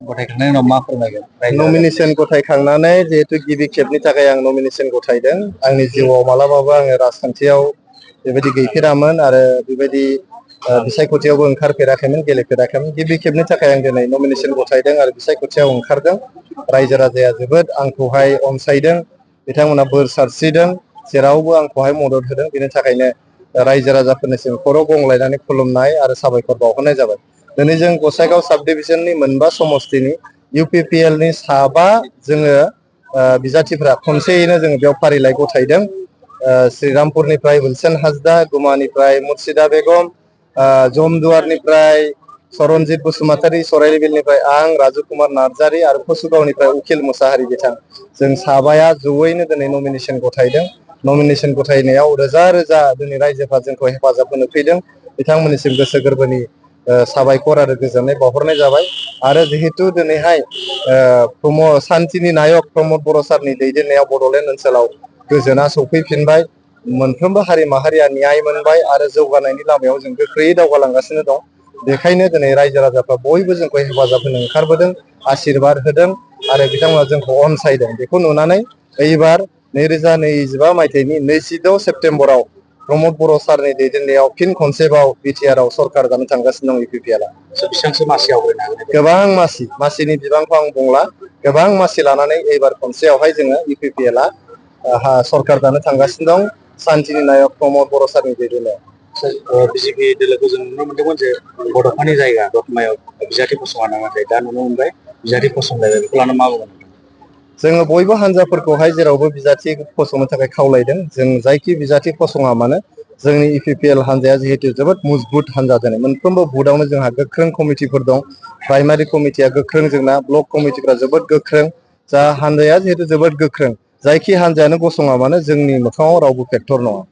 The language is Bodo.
गथायखांनायनि उनाव मा फोरमायगोन? नमिनेशन गथायखांनानै जिहेतु गिबि खेबनि थाखाय आं नमिनेशन गथायदों। आंनि जिउआव मालाबाबो आङो राजखान्थियाव बेबायदि गैफेरामोन आरो बेबायदि बिसायख'थियावबो ओंखारफेराखैमोन, गेलेफेराखैमोन। गिबि खेबनि थाखाय आं दिनै नमिनेशन गथायदों आरो बिसायख'थियाव ओंखारदों। रायजो राजाया जोबोद आंखौहाय अनसायदों, बिथांमोना बोर सारस्रिदों, जेरावबो आंखौहाय मदद होदों। बेनि थाखायनो रायजो राजाफोरनिसिम खर' गंलायनानै खुलुमनाय आरो साबायखर बावहरनाय जाबाय। दिनै जों गसाइगाव साब डिभिजननि मोनबा समस्तिनि UPPL नि साबा जोङो बिजाथिफ्रा खनसेयैनो जोङो बेयाव फारिलाइ गथायदों। श्रीरामपुरनिफ्राय हुलसेन हाजदा, गुमानिफ्राय मुर्शिदा बेगम, जमदुवारनिफ्राय सरनजित बसुमतारी, सराइबिलनिफ्राय आं, राजु कुमार नार्जारी आरो कसुगावनिफ्राय उखिल मुसाहारि बिथां। जों साबाया जयैनो दिनै नमिनेशन गथायदों। नमिनेशन गथायनायाव रोजा रोजा दिनै रायजोफ्रा जोंखौ हेफाजाब होनो फैदों। बिथांमोननिसिम गोसो गोरबोनि साबायखर आरो गोजोननाय बावहरनाय जाबाय। आरो जिहेतु दिनैहाय सान्तिनि नायक प्रमद बर' सारनि दैदेननायाव बड'लेण्ड ओनसोलाव गोजोना सौफैफिनबाय, मोनफ्रोमबो हारि माहारिया न्याय मोनबाय आरो जौगानायनि लामायाव जों गोख्रैयै दावगालांगासिनो दं। बेखायनो दिनै रायजो राजाफ्रा बयबो जोंखौ हेफाजाब होनो ओंखारबोदों, आशीर्बाद होदों आरो बिथांमोना जोंखौ अनसायदों। बेखौ नुनानै एबार 2025 मायथाइनि 26 सेप्तेम्बराव प्रमद बर' सारनि दैदेननायाव फिन खनसेबाव बिटिआरआव सरकार जानो थांगासिनो दं UPPL आ। बेसेबांसो मासि आवग्रिनो हागोन? गोबां मासिनि बिबांखौ आं बुंला, गोबां मासि लानानै एबार खनसेयावहाय जोङो UPPL आ सरकार जानो थांगासिनो दं, सान्तिनि नायक प्रमद बर' सारनि दैदेननायाव। बिजेपि दोलोखौ जों नुनो मोनदोंमोन जे बड'फानि जायगा दतमायाव बिजाथि फसङा, नाथाय दा नुनो मोनबाय बिजाथि फसंलायबाय। बेखौ लानानै मा बुंगोन? जोङो बयबो हान्जाफोरखौहाय जेरावबो बिजाथि फसंनो थाखाय खावलायदों। जों जायखि बिजाथि फसङा मानो जोंनि UPPL हान्जाया जिहेतु जोबोद मजबुत हान्जा। दिनै मोनफ्रोमबो बुथआवनो जोंहा गोख्रों कमिटिफोर दं। प्राइमारि कमिटिया गोख्रों, जोंना ब्लक कमिटिफ्रा जोबोद गोख्रों। जा हान्जाया जिहेतु जोबोद गोख्रों, जायखि हान्जायानो गसङा मानो जोंनि मोखाङाव रावबो फेक्टर नङा।